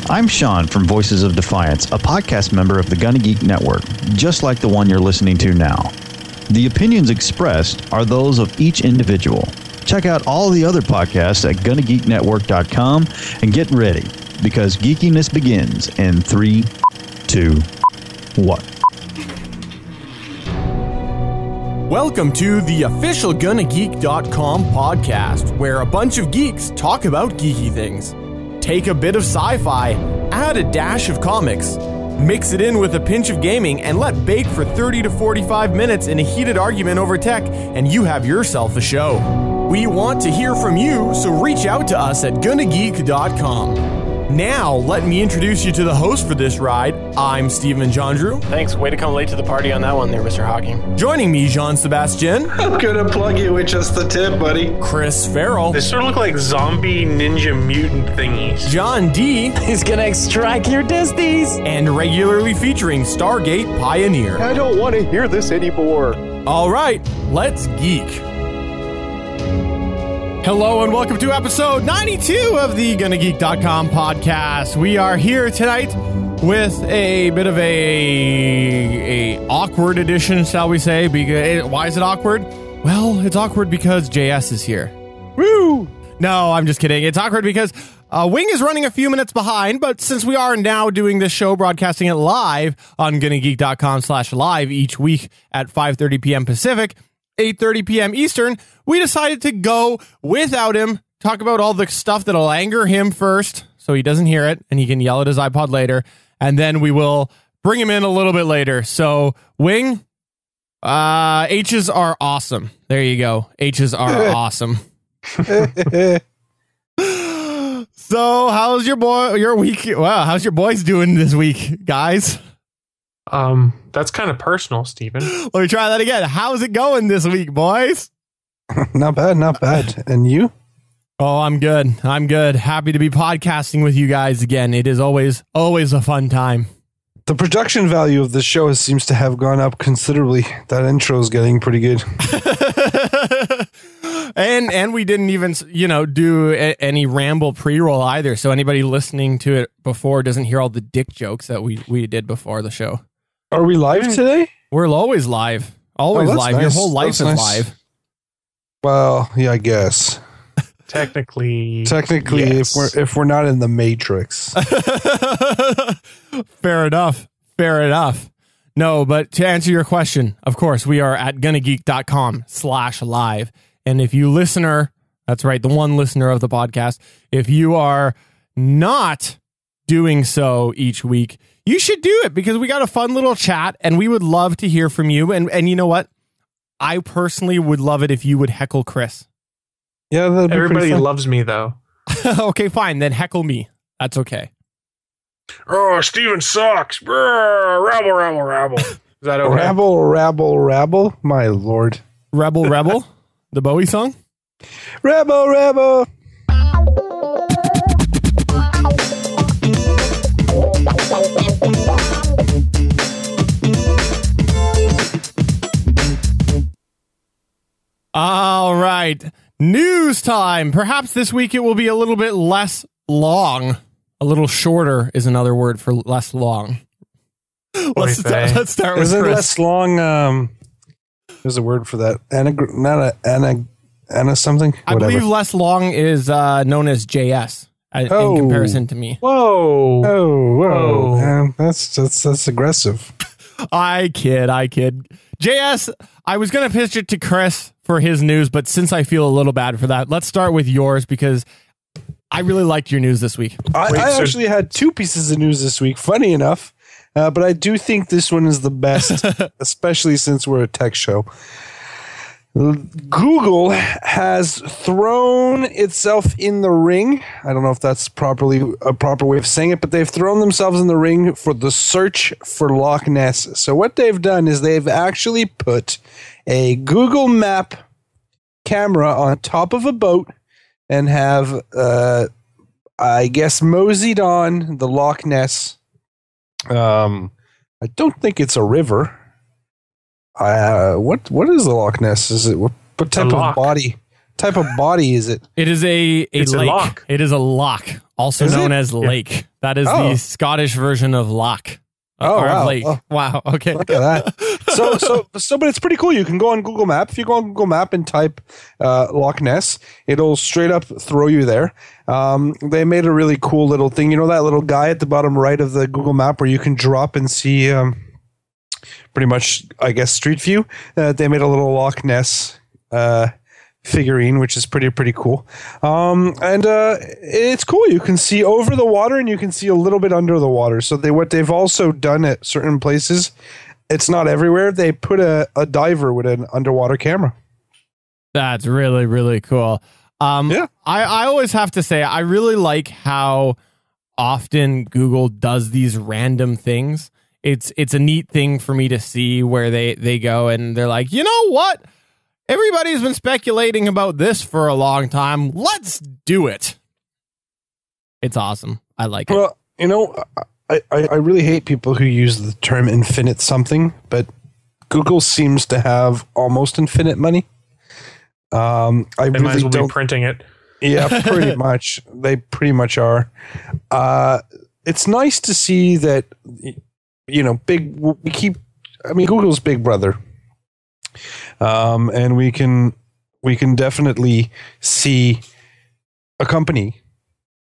I'm Sean from Voices of Defiance, a podcast member of the GonnaGeek Network, just like the one you're listening to now. The opinions expressed are those of each individual. Check out all the other podcasts at GonnaGeekNetwork.com and get ready, because geekiness begins in 3, 2, 1. Welcome to the official GonnaGeek.com podcast, where a bunch of geeks talk about geeky things. Take a bit of sci-fi, add a dash of comics, mix it in with a pinch of gaming, and let bake for 30 to 45 minutes in a heated argument over tech, and you have yourself a show. We want to hear from you, so reach out to us at GonnaGeek.com. Now, let me introduce you to the host for this ride. I'm Steven Jondrew. Thanks. Way to come late to the party on that one there, Mr. Hawking. Joining me, Jean-Sebastian. I'm gonna plug you with just the tip, buddy. Chris Farrell. They sort of look like zombie ninja mutant thingies. John D. He's gonna extract your disties. And regularly featuring Stargate Pioneer. I don't want to hear this anymore. All right, let's geek. Hello and welcome to episode 92 of the GonnaGeek.com podcast. We are here tonight with a bit of a awkward edition, shall we say? Because why is it awkward? Well, it's awkward because JS is here. Woo! No, I'm just kidding. It's awkward because Wing is running a few minutes behind, but since we are now doing this show, broadcasting it live on GonnaGeek.com/live each week at 5:30 p.m. Pacific, 8:30 p.m. Eastern, we decided to go without him, talk about all the stuff that'll anger him first, so he doesn't hear it, and he can yell at his iPod later, and then we will bring him in a little bit later. So, Wing, H's are awesome. There you go. H's are awesome. So, how's your week? Wow, how's your boys doing this week, guys? That's kind of personal, Steven. Let me try that again. How's it going this week, boys? Not bad, not bad. And you? Oh, I'm good. I'm good. Happy to be podcasting with you guys again. It is always a fun time. The production value of this show seems to have gone up considerably. That intro is getting pretty good. and we didn't even, do any ramble pre-roll either. So anybody listening to it before doesn't hear all the dick jokes that we did before the show. Are we live today? We're always live. Always live. Nice. Your whole life is nice. Live. Well, yeah, I guess. Technically, yes. if we're not in the Matrix. Fair enough. No, but to answer your question, of course, we are at GonnaGeek.com/live. And if you listener, that's right, the one listener of the podcast, if you are not doing so each week, you should do it, because we got a fun little chat and we would love to hear from you. And you know what? I personally would love it if you would heckle Chris. Yeah, everybody loves me, though. Okay, fine. Then heckle me. That's okay. Oh, Steven sucks. Brr, rabble. Is that okay? Rabble. My lord. Rebel. The Bowie song? Rebel. All right. News time. Perhaps this week it will be a little bit less long. A little shorter is another word for less long. Let's start with Is it Chris. less long? There's a word for that. Anna something? I believe less long is known as JS in comparison to me. Whoa. That's aggressive. I kid. JS, I was going to pitch it to Chris for his news, but since I feel a little bad for that, let's start with yours, because I really liked your news this week. I actually had two pieces of news this week, funny enough, but I do think this one is the best, especially since we're a tech show. Google has thrown itself in the ring. I don't know if that's properly a proper way of saying it, but they've thrown themselves in the ring for the search for Loch Ness. So what they've done is they've actually put a Google Map camera on top of a boat and have, I guess, moseyed on the Loch Ness. I don't think it's a river. What is the Loch Ness? Is it what type of body? Type of body is it? It is a lake. loch. It is a loch, also known as lake. That is the Scottish version of Loch. Wow. Lake. Oh. Wow. Okay. Look at that. But it's pretty cool. You can go on Google Map. If you go on Google Map and type Loch Ness, it'll straight up throw you there. They made a really cool little thing. You know that little guy at the bottom right of the Google Map where you can drop and see pretty much, I guess, Street View? They made a little Loch Ness figurine, which is pretty cool. And it's cool. You can see over the water and you can see a little bit under the water. So what they've also done at certain places, it's not everywhere. They put a diver with an underwater camera. That's really, really cool. I always have to say, I really like how often Google does these random things. It's a neat thing for me to see where they go and they're like, you know what? Everybody's been speculating about this for a long time. Let's do it. It's awesome. I like it. Well, you know, I really hate people who use the term infinite something, but Google seems to have almost infinite money. They might as well be printing it. Yeah, pretty much. They pretty much are. It's nice to see that, you know, Google's big brother. And we can definitely see a company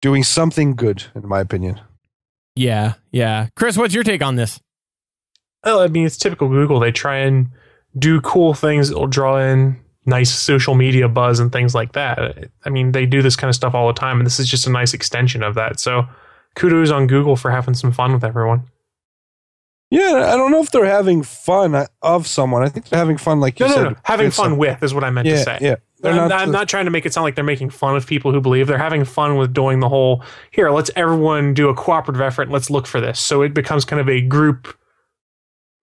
doing something good, in my opinion. Yeah. Chris, what's your take on this? Well, I mean, it's typical Google. They try and do cool things that will draw in nice social media buzz and things like that. I mean, they do this kind of stuff all the time, and this is just a nice extension of that. So kudos on Google for having some fun with everyone. Yeah, I don't know if they're having fun of someone. I think they're having fun, like you said. No. Having fun with is what I meant to say. Yeah. I'm not trying to make it sound like they're making fun of people who believe. They're having fun with doing the whole, here, let's everyone do a cooperative effort and let's look for this. So it becomes kind of a group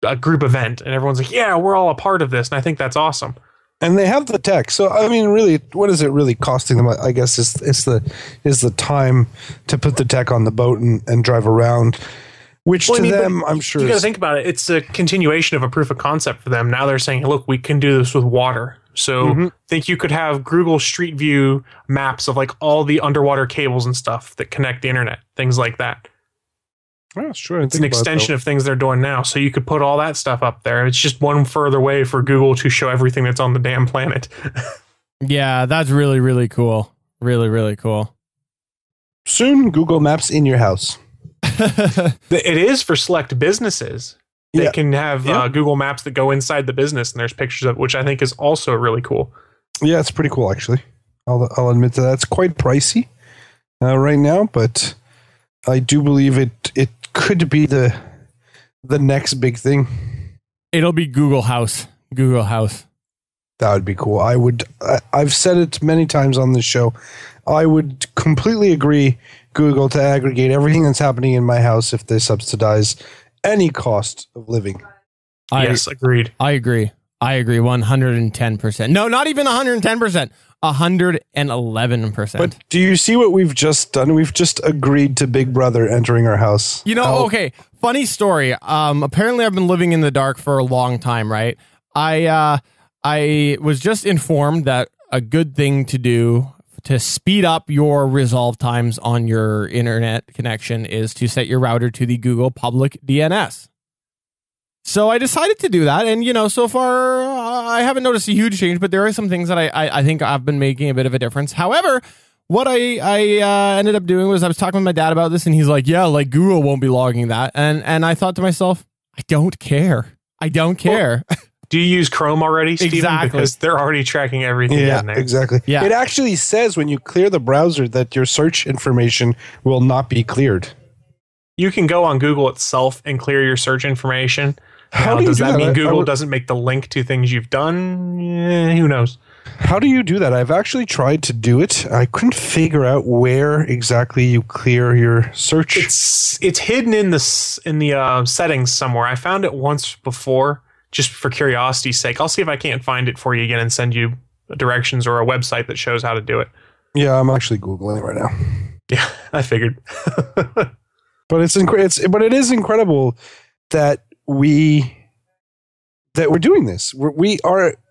event, and everyone's like, yeah, we're all a part of this. And I think that's awesome. And they have the tech. So, I mean, really, what is it really costing them? I guess is the time to put the tech on the boat and drive around. Which I'm sure you got to think about it. It's a continuation of a proof of concept for them. Now they're saying, look, we can do this with water. So think you could have Google Street View maps of like all the underwater cables and stuff that connect the internet, things like that. Oh, sure. It's an extension of things they're doing now. So you could put all that stuff up there. It's just one further way for Google to show everything that's on the damn planet. Yeah, that's really, really cool. Really, really cool. Soon, Google Maps in your house. It is for select businesses. They can have Google Maps that go inside the business, and there's pictures of it, which I think is also really cool. Yeah, it's pretty cool, actually. I'll admit to that. It's quite pricey right now, but I do believe it could be the next big thing. It'll be Google House. Google House. That would be cool. I've said it many times on this show. I would completely agree Google to aggregate everything that's happening in my house if they subsidize any cost of living. Yes, agreed. I agree 110%. No, not even 110%. 111%. But do you see what we've just done? We've just agreed to Big Brother entering our house. You know, okay, funny story. Apparently I've been living in the dark for a long time, right? I was just informed that a good thing to do to speed up your resolve times on your internet connection is to set your router to the Google public DNS. So I decided to do that. And, you know, so far I haven't noticed a huge change, but there are some things that I think I've been making a bit of a difference. However, what I ended up doing was I was talking with my dad about this, and he's like, yeah, like Google won't be logging that. And I thought to myself, I don't care. Well, do you use Chrome already, Steven? Exactly. Because they're already tracking everything in there. Exactly. Yeah. It actually says when you clear the browser that your search information will not be cleared. You can go on Google itself and clear your search information. How does that mean Google doesn't make the link to things you've done? Who knows? How do you do that? I've actually tried to do it. I couldn't figure out where exactly you clear your search. It's hidden in the settings somewhere. I found it once before, just for curiosity's sake. I'll see if I can't find it for you again and send you directions or a website that shows how to do it. Yeah, I'm actually Googling it right now. Yeah, I figured. But it is incredible that we're doing this.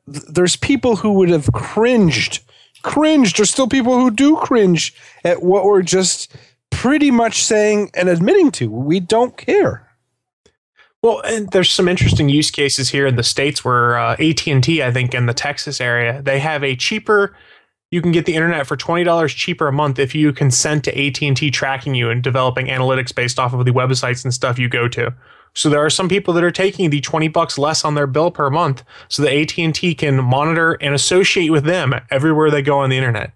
There's people who would have cringed. There's still people who do cringe at what we're just pretty much saying and admitting to, we don't care. Well, and there's some interesting use cases here in the States where AT&T, I think in the Texas area, they have a cheaper, you can get the internet for $20 cheaper a month if you consent to AT&T tracking you and developing analytics based off of the websites and stuff you go to. So there are some people that are taking the $20 less on their bill per month so that AT&T can monitor and associate with them everywhere they go on the internet.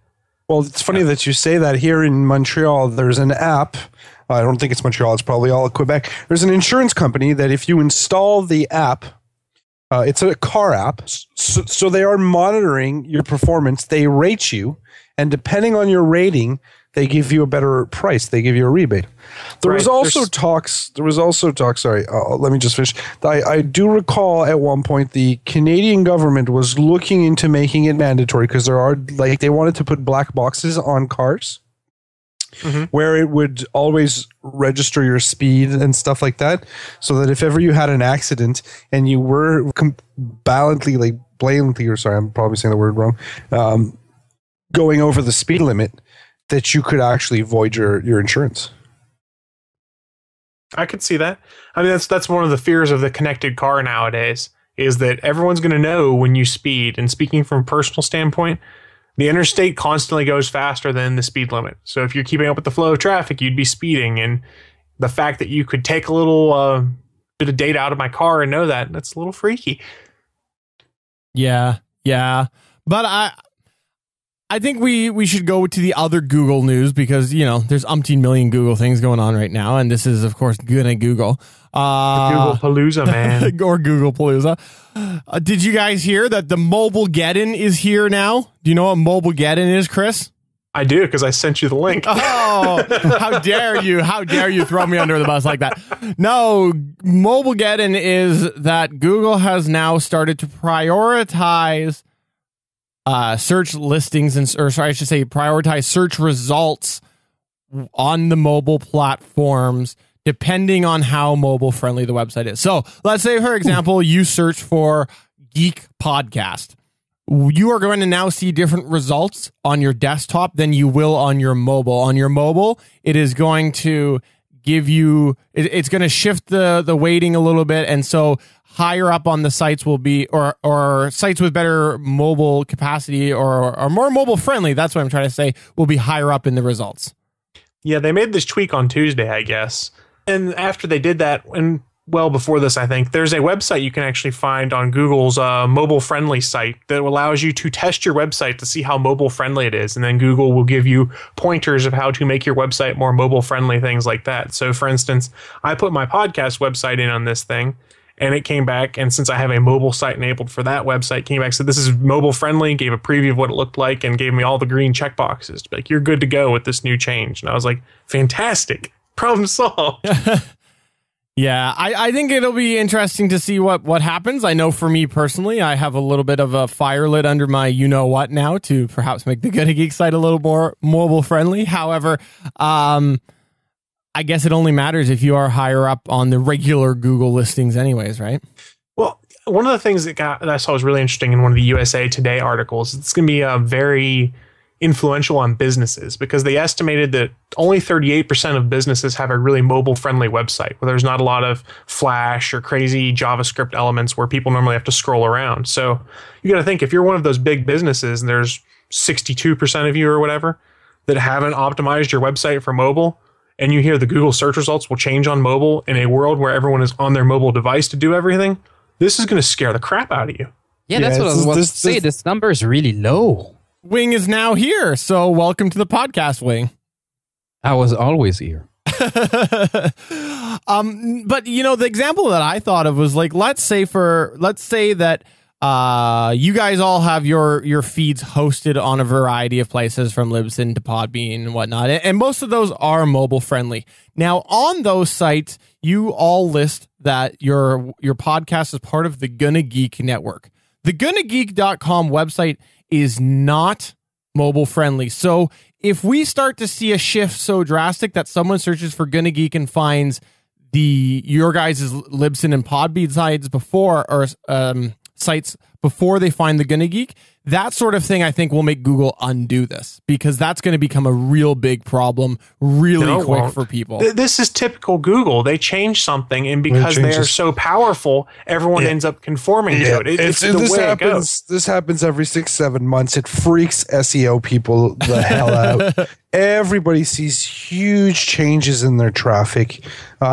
Well, it's funny that you say that. Here in Montreal, there's an app. I don't think it's Montreal. It's probably all of Quebec. There's an insurance company that if you install the app, it's a car app. So they are monitoring your performance. They rate you. And depending on your rating, they give you a better price. They give you a rebate. There was also talks. Sorry, let me just finish. I do recall at one point the Canadian government was looking into making it mandatory because they wanted to put black boxes on cars where it would always register your speed and stuff like that, so that if ever you had an accident and you were blatantly, or sorry, I'm probably saying the word wrong, going over the speed limit, that you could actually void your insurance. I could see that. I mean, that's one of the fears of the connected car nowadays, is that everyone's going to know when you speed. And speaking from a personal standpoint, the interstate constantly goes faster than the speed limit. So if you're keeping up with the flow of traffic, you'd be speeding. And the fact that you could take a little bit of data out of my car and know that's a little freaky. Yeah. But I think we should go to the other Google news because, there's umpteen million Google things going on right now. And this is, of course, GonnaGoogle. Google Palooza, man. Or Google Palooza. Did you guys hear that the Mobilegeddon is here now? Do you know what Mobilegeddon is, Chris? I do, because I sent you the link. Oh, how dare you? How dare you throw me under the bus like that? No, Mobilegeddon is that Google has now started to prioritize search listings prioritize search results on the mobile platforms depending on how mobile friendly the website is. So let's say, for example, you search for Geek Podcast. You are going to now see different results on your desktop than you will on your mobile. On your mobile, it is going to give you, it's going to shift the weighting a little bit. And so higher up on the sites will be, or sites with better mobile capacity or more mobile friendly, that's what I'm trying to say, will be higher up in the results. Yeah, they made this tweak on Tuesday, I guess. And after they did that, and well before this, I think, there's a website you can actually find on Google's mobile friendly site that allows you to test your website to see how mobile friendly it is. And then Google will give you pointers of how to make your website more mobile friendly, things like that. So for instance, I put my podcast website in on this thing and it came back. And since I have a mobile site enabled for that website, came back, said this is mobile friendly, gave a preview of what it looked like and gave me all the green check boxes. Like, you're good to go with this new change. And I was like, fantastic. Problem solved. Yeah, I think it'll be interesting to see what happens. I know for me personally, I have a little bit of a fire lit under my you-know-what now to perhaps make the GonnaGeek site a little more mobile-friendly. However, I guess it only matters if you are higher up on the regular Google listings anyways, right? Well, one of the things that I saw was really interesting in one of the USA Today articles, it's going to be very influential on businesses because they estimated that only 38% of businesses have a really mobile-friendly website where there's not a lot of Flash or crazy JavaScript elements where people normally have to scroll around. So you got to think, if you're one of those big businesses and there's 62% of you or whatever that haven't optimized your website for mobile, and you hear the Google search results will change on mobile in a world where everyone is on their mobile device to do everything, this is going to scare the crap out of you. Yeah, that's what I was about to say. This number is really low. Wing is now here, so welcome to the podcast, Wing. I was always here. But the example that I thought of was like, let's say that you guys all have your feeds hosted on a variety of places from Libsyn to Podbean and whatnot, and most of those are mobile friendly. Now, on those sites, you all list that your podcast is part of the GonnaGeek network. The GonnaGeek.com website is not mobile friendly. So if we start to see a shift so drastic that someone searches for GonnaGeek and finds your guys' Libsyn and Podbean sites before before they find the GonnaGeek. That sort of thing, I think, will make Google undo this, because that's going to become a real big problem really quick for people. This is typical Google. They change something, and because they are so powerful, everyone ends up conforming to it. It's the way it goes. This happens every 6-7 months. It freaks SEO people the hell out. Everybody sees huge changes in their traffic.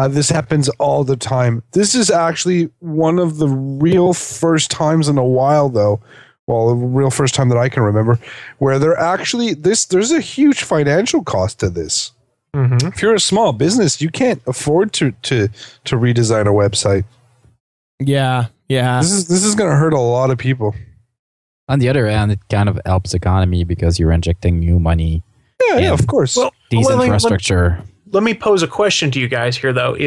This happens all the time. This is actually one of the real first times in a while, though. Well, the real first time that I can remember, where they're actually there's a huge financial cost to this. Mm-hmm. If you're a small business, you can't afford to redesign a website. Yeah. This is going to hurt a lot of people. On the other hand, it kind of helps economy because you're injecting new money. Yeah, of course. Well, these infrastructure. Let me pose a question to you guys here, though: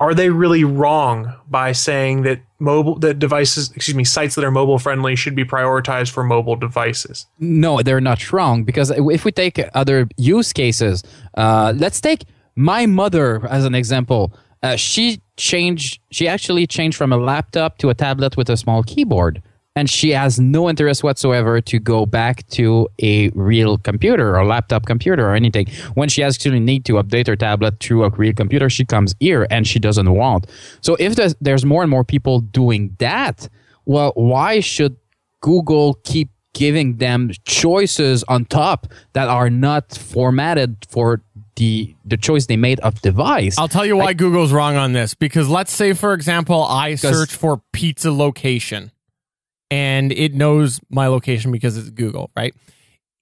are they really wrong by saying that sites that are mobile friendly should be prioritized for mobile devices? No, they're not wrong, because if we take other use cases, let's take my mother as an example. She actually changed from a laptop to a tablet with a small keyboard. And she has no interest whatsoever to go back to a real computer or laptop computer or anything. When she actually need to update her tablet through a real computer, she comes here and she doesn't want. So if there's more and more people doing that, well, why should Google keep giving them choices on top that are not formatted for the choice they made of device? I'll tell you why Google's wrong on this. Because let's say, for example, I search for pizza location. And it knows my location because it's Google, right?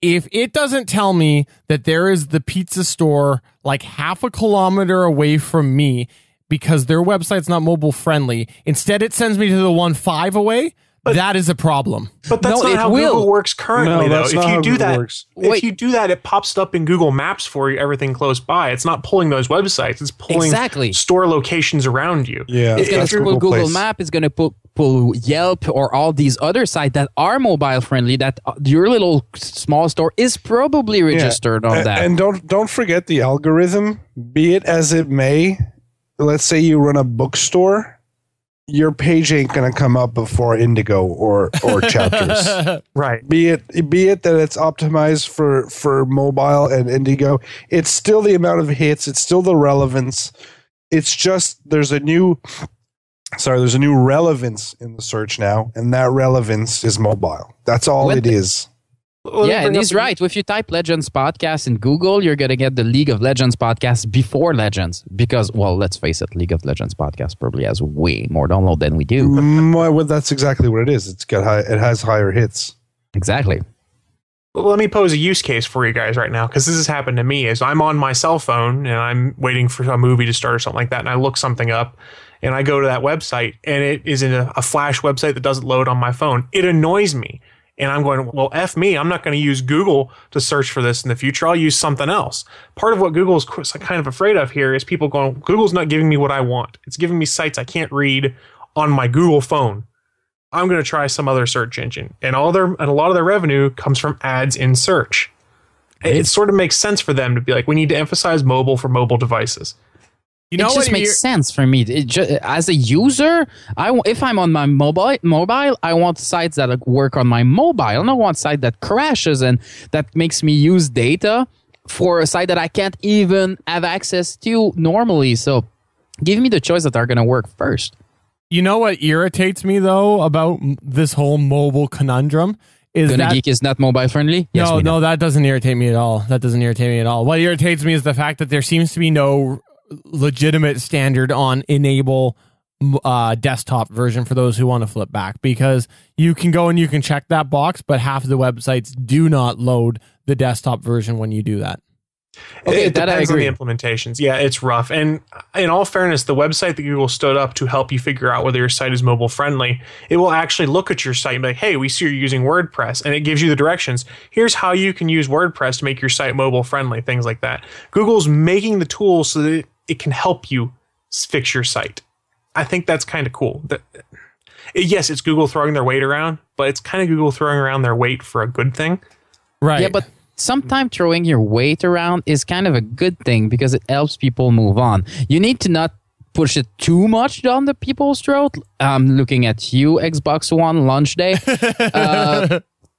If it doesn't tell me that there is the pizza store like half a kilometer away from me because their website's not mobile friendly, instead it sends me to the one 5 away, that is a problem. But that's not how Google works currently, though. If you do that, it pops up in Google Maps for you, everything close by. It's not pulling those websites. It's pulling store locations around you. Yeah, it's going to pull Google Maps. It's going to pull Yelp or all these other sites that are mobile friendly, that your little small store is probably registered on that. And don't forget the algorithm, be it as it may. Let's say you run a bookstore. Your page ain't going to come up before Indigo or Chapters. Right. Be it that it's optimized for mobile and Indigo. It's still the amount of hits. It's still the relevance. It's just there's a new relevance in the search now, and that relevance is mobile. That's all it is. Yeah, and he's right. If you type Legends Podcast in Google, you're going to get the League of Legends podcast before Legends. Because, well, let's face it, League of Legends podcast probably has way more download than we do. Well, that's exactly what it is. It has higher hits. Exactly. Well, let me pose a use case for you guys right now, because this has happened to me. Is I'm on my cell phone and I'm waiting for a movie to start or something like that, and I look something up, and I go to that website, and it is in a Flash website that doesn't load on my phone. It annoys me. And I'm going, well, F me. I'm not going to use Google to search for this in the future. I'll use something else. Part of what Google's kind of afraid of here is people going, Google's not giving me what I want. It's giving me sites I can't read on my Google phone. I'm going to try some other search engine. And a lot of their revenue comes from ads in search. It sort of makes sense for them to be like, we need to emphasize mobile for mobile devices. It just makes sense for me. As a user, if I'm on my mobile, I want sites that work on my mobile. I don't want a site that crashes and that makes me use data for a site that I can't even have access to normally. So give me the choice that are going to work first. You know what irritates me, though, about this whole mobile conundrum? GonnaGeek is not mobile friendly? Yes, no, that doesn't irritate me at all. What irritates me is the fact that there seems to be no legitimate standard on enable desktop version for those who want to flip back, because you can go and you can check that box, but half of the websites do not load the desktop version when you do that. Okay, it depends on the implementations. Yeah, it's rough. And in all fairness, the website that Google stood up to help you figure out whether your site is mobile friendly, it will actually look at your site and be like, hey, we see you're using WordPress. And it gives you the directions. Here's how you can use WordPress to make your site mobile friendly, things like that. Google's making the tools so that it can help you fix your site. I think that's kind of cool. Yes, it's Google throwing their weight around, but it's kind of Google throwing around their weight for a good thing. Right. Yeah, but sometimes throwing your weight around is kind of a good thing because it helps people move on. You need to not push it too much down the people's throat. I'm looking at you, Xbox One launch day.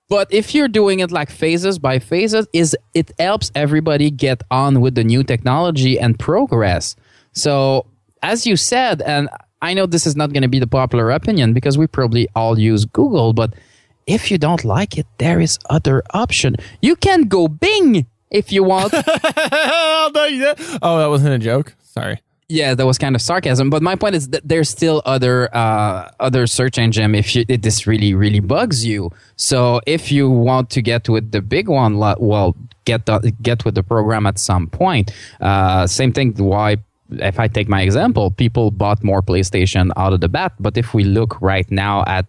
But if you're doing it like phases by phases, it helps everybody get on with the new technology and progress. So, as you said, and I know this is not going to be the popular opinion because we probably all use Google, but if you don't like it, there is other option. You can go Bing if you want. Oh, that wasn't a joke. Sorry. Yeah, that was kind of sarcasm. But my point is that there's still other search engine if this really, really bugs you. So if you want to get with the big one, well, get with the program at some point. Same thing. Why? If I take my example, people bought more PlayStation out of the bat. But if we look right now at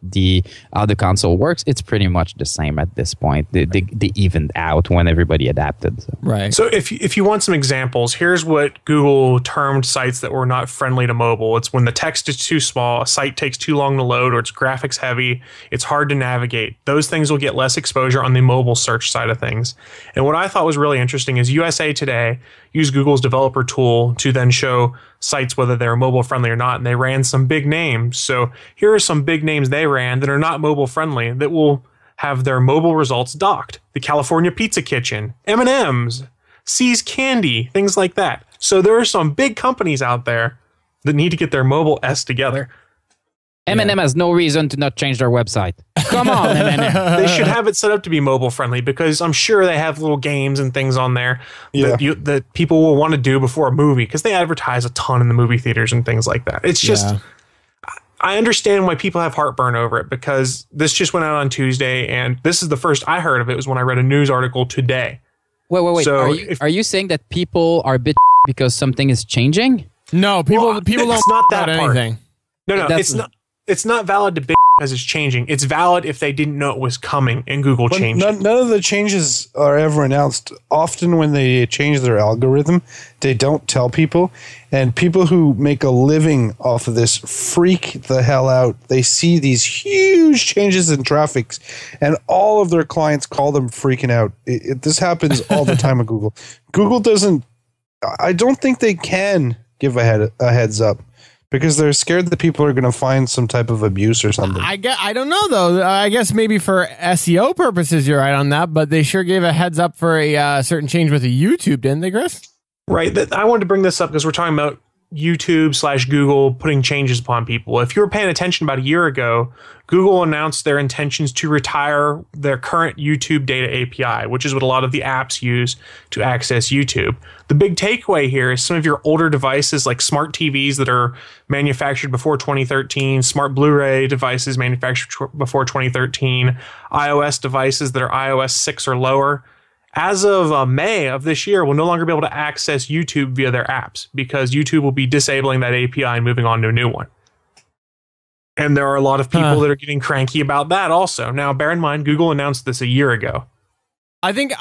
how the console works, it's pretty much the same at this point. They evened out when everybody adapted. So. Right. So if you want some examples, here's what Google termed sites that were not friendly to mobile. It's when the text is too small, a site takes too long to load, or it's graphics heavy, it's hard to navigate. Those things will get less exposure on the mobile search side of things. And what I thought was really interesting is USA Today used Google's developer tool to then show sites whether they're mobile friendly or not, and they ran some big names. So here are some big names they ran that are not mobile friendly that will have their mobile results docked. The California Pizza Kitchen, M&M's, C's Candy, things like that. So there are some big companies out there that need to get their mobile S together. M&M has no reason to not change their website. Come on, M&M. They should have it set up to be mobile friendly because I'm sure they have little games and things on there that people will want to do before a movie because they advertise a ton in the movie theaters and things like that. It's just, I understand why people have heartburn over it because this just went out on Tuesday and this is the first I heard of it was when I read a news article today. Wait. So are you saying that people are bit because something is changing? No, people don't. It's not that part. Anything. No, it's not. It's not valid to because it's changing. It's valid if they didn't know it was coming and Google changed it. None of the changes are ever announced. Often when they change their algorithm, they don't tell people. And people who make a living off of this freak the hell out. They see these huge changes in traffic and all of their clients call them freaking out. This happens all the time at Google. Google doesn't, I don't think they can give a heads up. Because they're scared that people are going to find some type of abuse or something. I don't know, though. I guess maybe for SEO purposes, you're right on that. But they sure gave a heads up for a certain change with YouTube, didn't they, Chris? Right. I wanted to bring this up because we're talking about YouTube/Google putting changes upon people. If you were paying attention about a year ago, Google announced their intentions to retire their current YouTube data API, which is what a lot of the apps use to access YouTube. The big takeaway here is some of your older devices like smart TVs that are manufactured before 2013, smart Blu-ray devices manufactured before 2013, iOS devices that are iOS 6 or lower, as of May of this year, will no longer be able to access YouTube via their apps because YouTube will be disabling that API and moving on to a new one. And there are a lot of people that are getting cranky about that also. Now, bear in mind, Google announced this a year ago. I think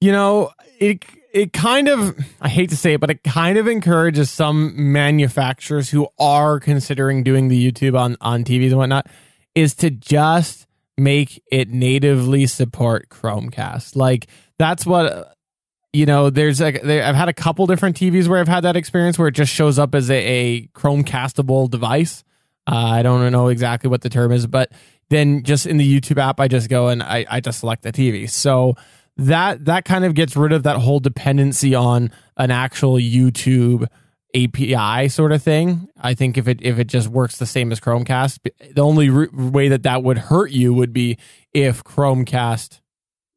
it kind of, I hate to say it, but it kind of encourages some manufacturers who are considering doing the YouTube on TVs and whatnot, is to just make it natively support Chromecast. Like that's what, I've had a couple different TVs where I've had that experience where it just shows up as a Chromecastable device. I don't know exactly what the term is, but then just in the YouTube app, I just go and I just select the TV. So that kind of gets rid of that whole dependency on an actual YouTube API sort of thing. I think if it just works the same as Chromecast, the only way that would hurt you would be if Chromecast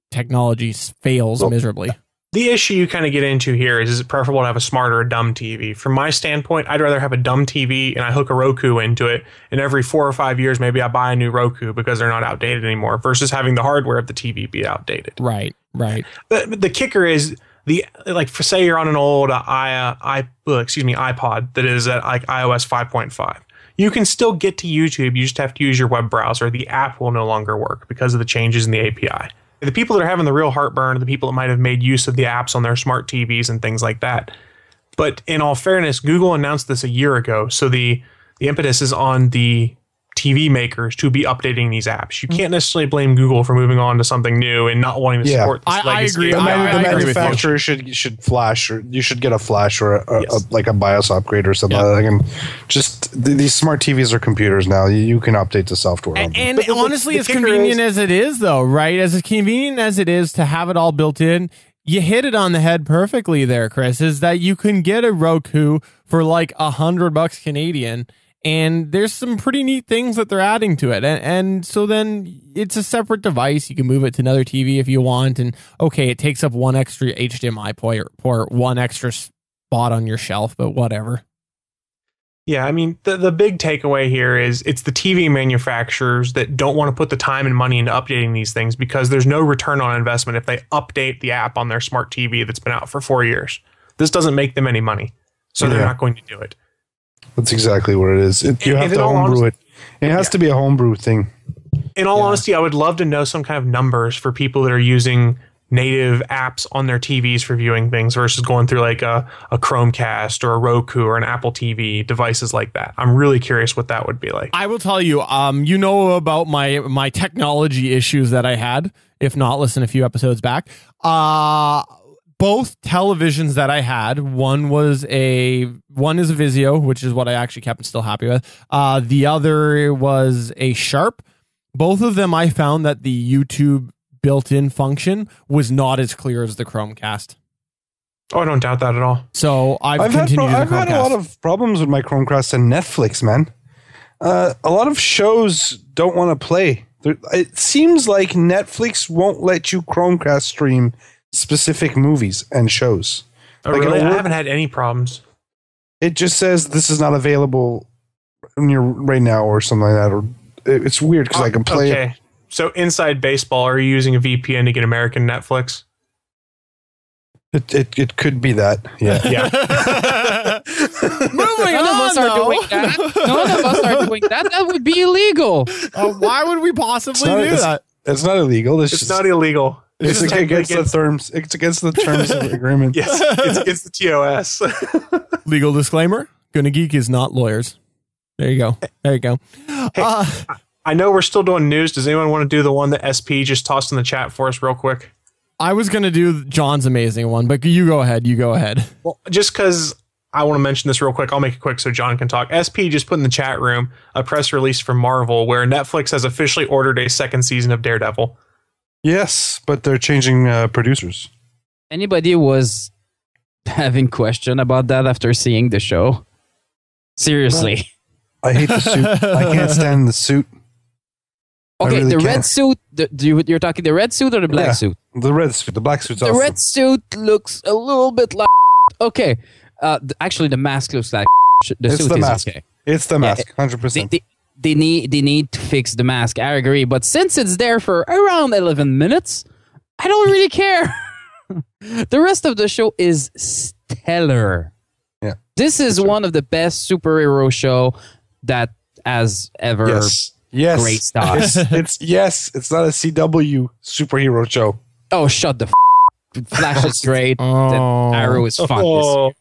technology fails miserably. The issue you kind of get into here is it preferable to have a smart or a dumb TV? From my standpoint, I'd rather have a dumb TV and I hook a Roku into it, and every 4 or 5 years, maybe I buy a new Roku because they're not outdated anymore, versus having the hardware of the TV be outdated. Right. But the kicker is say you're on an old iPod that is at like iOS 5.5. You can still get to YouTube. You just have to use your web browser. The app will no longer work because of the changes in the API. The people that are having the real heartburn are the people that might have made use of the apps on their smart TVs and things like that. But in all fairness, Google announced this a year ago. So the impetus is on the TV makers to be updating these apps. You can't necessarily blame Google for moving on to something new and not wanting to support this I legacy. agree. The I agree with you. manufacturer should flash, or you should get a flash or Yes. like a BIOS upgrade or something. Like and just these smart TVs are computers now. You can update the software. on them. And honestly, the as kicker convenient is- as it is, though, right? As convenient as it is to have it all built in, you hit it on the head perfectly there, Chris, is that you can get a Roku for like $100 Canadian, and there's some pretty neat things that they're adding to it. And so then it's a separate device. You can move it to another TV if you want. And okay, it takes up one extra HDMI port, one extra spot on your shelf, but whatever. Yeah, I mean, the big takeaway here is it's the TV manufacturers that don't want to put the time and money into updating these things because there's no return on investment if they update the app on their smart TV that's been out for 4 years. This doesn't make them any money, so they're not going to do it. That's exactly what it is. You have to homebrew it. It has to be a homebrew thing. In all honesty, I would love to know some kind of numbers for people that are using native apps on their TVs for viewing things versus going through like a Chromecast or a Roku or an Apple TV, devices like that. I'm really curious what that would be like. I will tell you, you know about my technology issues that I had. If not, listen a few episodes back. Both televisions that I had, one is a Vizio, which is what I actually kept and still happy with. The other was a Sharp. Both of them, I found that the YouTube built-in function was not as clear as the Chromecast. Oh, I don't doubt that at all. So I've continued using I've had a lot of problems with my Chromecast and Netflix, man. A lot of shows don't want to play. It seems like Netflix won't let you Chromecast stream specific movies and shows. Oh, Like, really? it'll I work- haven't had any problems. It just says this is not available right now or something like that. Or it's weird because I can play it. Okay. So inside baseball, are you using a VPN to get American Netflix? It could be that. Yeah. Yeah. Moving None of on, us are though. doing that. None of us are doing that. That would be illegal. Why would we possibly do it's, that? it's not illegal. It's not illegal. It's just against technically the terms. It's against the terms of the agreement. Yes, it's against the TOS. Legal disclaimer: GonnaGeek is not lawyers. There you go. There you go. I know we're still doing news. Does anyone want to do the one that SP just tossed in the chat for us real quick? I was going to do John's amazing one, but you go ahead. You go ahead. Well, just because I want to mention this real quick, I'll make it quick so John can talk. SP just put in the chat room a press release from Marvel where Netflix has officially ordered a second season of Daredevil. Yes, but they're changing producers. Anybody was having question about that after seeing the show? Seriously. I hate the suit. I can't stand the suit. Okay, really the red can't. suit. You're talking the red suit or the black Yeah, suit? The red suit. The black suit's The awesome. red suit looks a little bit like. Okay, actually, the mask looks like. The It's suit the is mask. okay. It's the mask. 100%. They need to fix the mask. I agree, but since it's there for around 11 minutes, I don't really care. The rest of the show is stellar. Yeah. This is one of the best superhero show that has ever. Yes. Great stars. It's not a CW superhero show. Oh, shut the Flash is great. Oh. The Arrow is fun. Oh,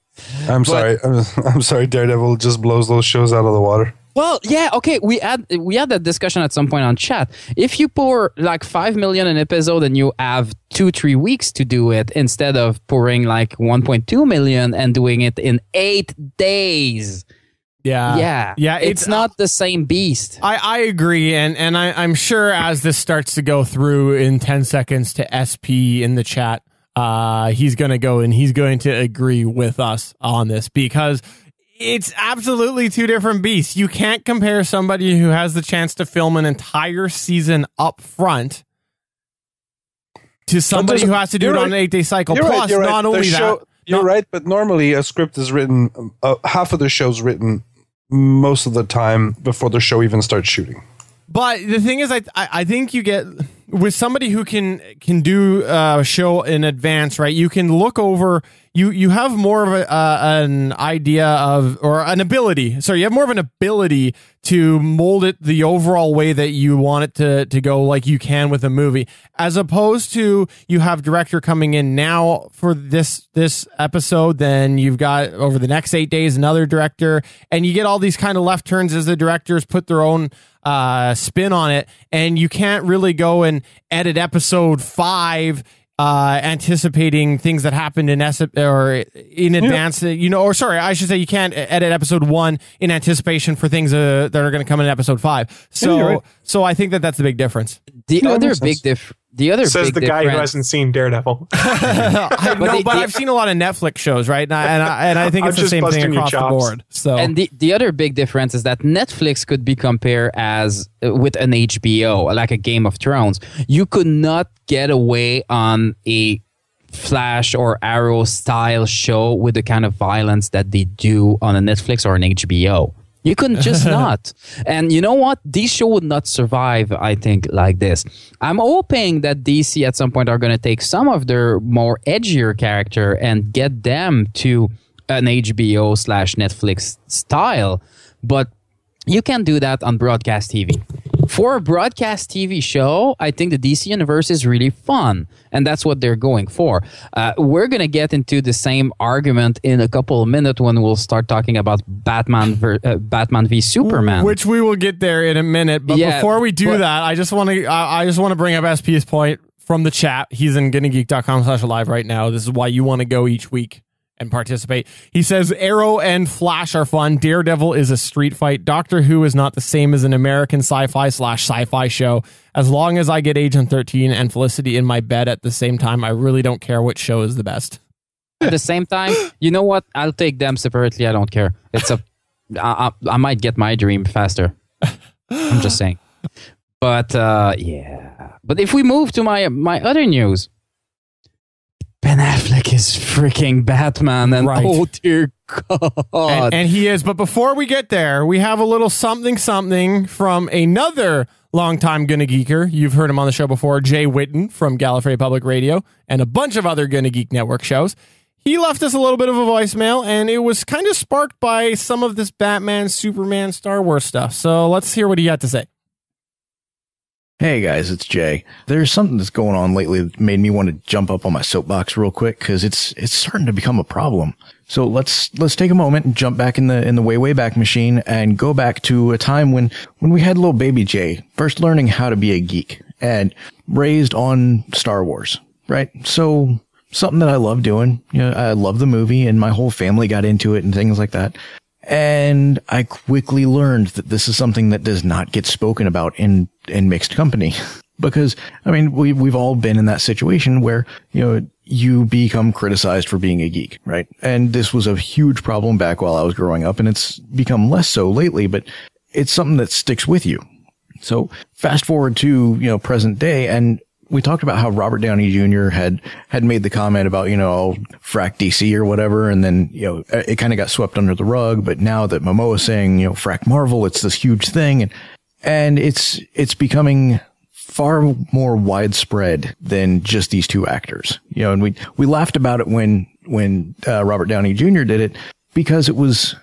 I'm sorry. I'm sorry. Daredevil just blows those shows out of the water. Well, yeah, okay. We had that discussion at some point on chat. If you pour like 5 million an episode and you have 2-3 weeks to do it instead of pouring like 1.2 million and doing it in 8 days. Yeah. It's not the same beast. I agree, and I'm sure as this starts to go through in 10 seconds to SP in the chat, he's going to go and he's going to agree with us on this because it's absolutely two different beasts. You can't compare somebody who has the chance to film an entire season up front to somebody who has to do it on an 8-day cycle. Plus, not only that. You're right, but normally a script is written, half of the show's written most of the time before the show even starts shooting. But the thing is, I think you get with somebody who can do a show in advance, right? You can look over you have more of an idea of, or an ability. Sorry, you have more of an ability to mold it the overall way that you want it to go, like you can with a movie, as opposed to you have director coming in now for this episode, then you've got over the next 8 days another director, and you get all these kind of left turns as the directors put their own spin on it, and you can't really go and edit episode 5 anticipating things that happened in advance, or sorry, I should say you can't edit episode 1 in anticipation for things that are going to come in episode 5. So, so I think that's the big difference. The other big says the guy who hasn't seen Daredevil. I know, but I've seen a lot of Netflix shows, right? And I think it's the same thing across the board. So, and the other big difference is that Netflix could be compared as with an HBO, like a Game of Thrones. You could not get away on a Flash or Arrow style show with the kind of violence that they do on a Netflix or an HBO. You couldn't just not. And you know what? These shows would not survive, I think, like this. I'm hoping that DC at some point are going to take some of their more edgier character and get them to an HBO/Netflix style. But you can't do that on broadcast TV. For a broadcast TV show, I think the DC universe is really fun, and that's what they're going for. We're going to get into the same argument in a couple of minutes when we'll start talking about Batman v Superman, which we will get there in a minute. But before we do that, I just want to bring up SP's point from the chat. He's in GonnaGeek.com/live right now. This is why you want to go each week and participate. He says Arrow and Flash are fun. Daredevil is a street fight. Doctor Who is not the same as an American sci-fi show. As long as I get Agent 13 and Felicity in my bed at the same time, I really don't care which show is the best. At the same time, you know what? I'll take them separately. I don't care. I might get my dream faster. I'm just saying. But yeah. But if we move to my other news, Ben Affleck is freaking Batman, and oh dear God. And he is. But before we get there, we have a little something from another longtime GonnaGeeker. You've heard him on the show before, Jay Whitten from Gallifrey Public Radio, and a bunch of other GonnaGeek Network shows. He left us a little bit of a voicemail, and it was kind of sparked by some of this Batman, Superman, Star Wars stuff. So let's hear what he had to say. Hey guys, it's Jay. There's something that's going on lately that made me want to jump up on my soapbox real quick because it's starting to become a problem. So let's take a moment and jump back in the way back machine and go back to a time when we had little baby Jay first learning how to be a geek and raised on Star Wars, right? So something that I love doing. I love the movie and my whole family got into it and things like that. And I quickly learned that this is something that does not get spoken about in mixed company. Because, I mean, we've all been in that situation where, you become criticized for being a geek, right? And this was a huge problem back while I was growing up, and it's become less so lately, but it's something that sticks with you. So fast forward to, present day, and we talked about how Robert Downey Jr. had made the comment about, frack DC or whatever. And then, it kind of got swept under the rug. But now that Momoa is saying, frack Marvel, it's this huge thing. And it's becoming far more widespread than just these two actors, and we laughed about it when Robert Downey Jr. did it because it was,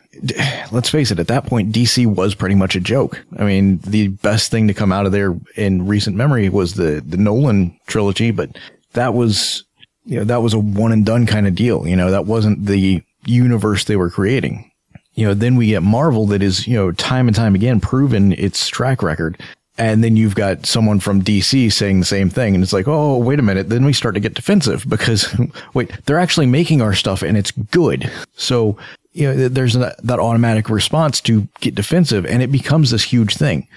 let's face it, at that point, DC was pretty much a joke. I mean, the best thing to come out of there in recent memory was the Nolan trilogy, but that was a one and done kind of deal. That wasn't the universe they were creating. Then we get Marvel that is, time and time again proven its track record. And then you've got someone from DC saying the same thing. And it's like, oh, wait a minute. Then we start to get defensive because wait, they're actually making our stuff and it's good. So, there's that automatic response to get defensive and it becomes this huge thing,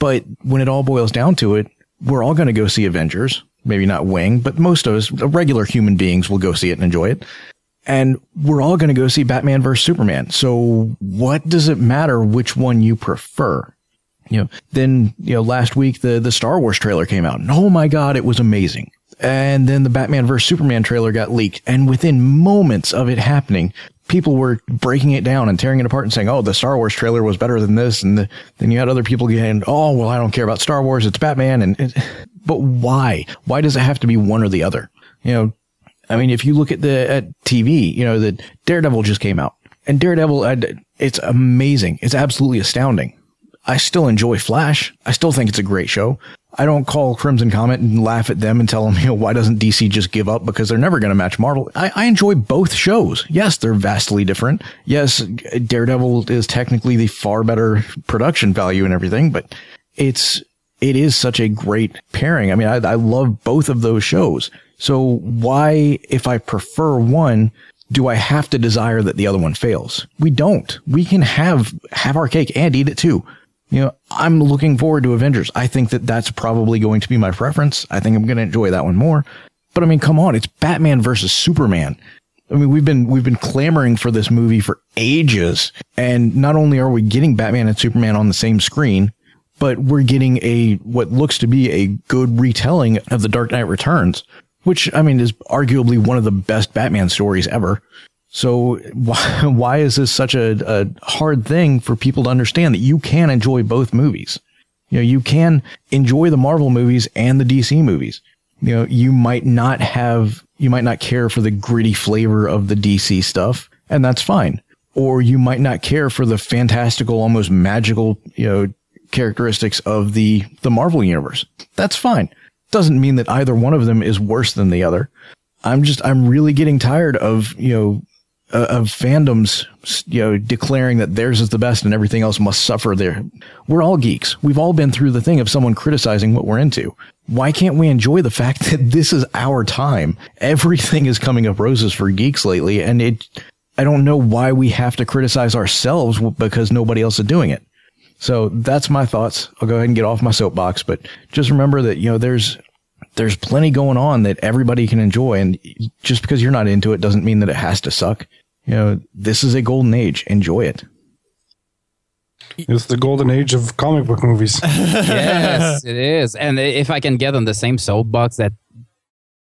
but when it all boils down to it, we're all going to go see Avengers, maybe not Wing, but most of us regular human beings will go see it and enjoy it. And we're all going to go see Batman vs. Superman. So what does it matter which one you prefer? Then, last week, the Star Wars trailer came out and oh my God, it was amazing. And then the Batman vs. Superman trailer got leaked. And within moments of it happening, people were breaking it down and tearing it apart and saying, oh, the Star Wars trailer was better than this. And then you had other people getting, oh, well, I don't care about Star Wars. It's Batman. But why? Why does it have to be one or the other? I mean, if you look at TV, the Daredevil just came out, and Daredevil, it's amazing. It's absolutely astounding. I still enjoy Flash. I still think it's a great show. I don't call Crimson Comet and laugh at them and tell them, why doesn't DC just give up because they're never going to match Marvel? I enjoy both shows. Yes, they're vastly different. Yes, Daredevil is technically the far better production value and everything, but it is such a great pairing. I mean, I love both of those shows. So why, if I prefer one, do I have to desire that the other one fails? We don't. We can have our cake and eat it too. I'm looking forward to Avengers. I think that that's probably going to be my preference. I think I'm going to enjoy that one more. But I mean, come on, it's Batman versus Superman. I mean, we've been clamoring for this movie for ages. And not only are we getting Batman and Superman on the same screen, but we're getting what looks to be a good retelling of The Dark Knight Returns, which, I mean, is arguably one of the best Batman stories ever. So why is this such a hard thing for people to understand that you can enjoy both movies? You can enjoy the Marvel movies and the DC movies. You might not care for the gritty flavor of the DC stuff, and that's fine. Or you might not care for the fantastical, almost magical, characteristics of the Marvel universe. That's fine. Doesn't mean that either one of them is worse than the other. I'm really getting tired of fandoms, declaring that theirs is the best and everything else must suffer there. We're all geeks. We've all been through the thing of someone criticizing what we're into. Why can't we enjoy the fact that this is our time? Everything is coming up roses for geeks lately, and I don't know why we have to criticize ourselves because nobody else is doing it. So that's my thoughts. I'll go ahead and get off my soapbox, but just remember that, there's plenty going on that everybody can enjoy, and just because you're not into it doesn't mean that it has to suck. This is a golden age. Enjoy it. It's the golden age of comic book movies. Yes, it is. And if I can get on the same soapbox that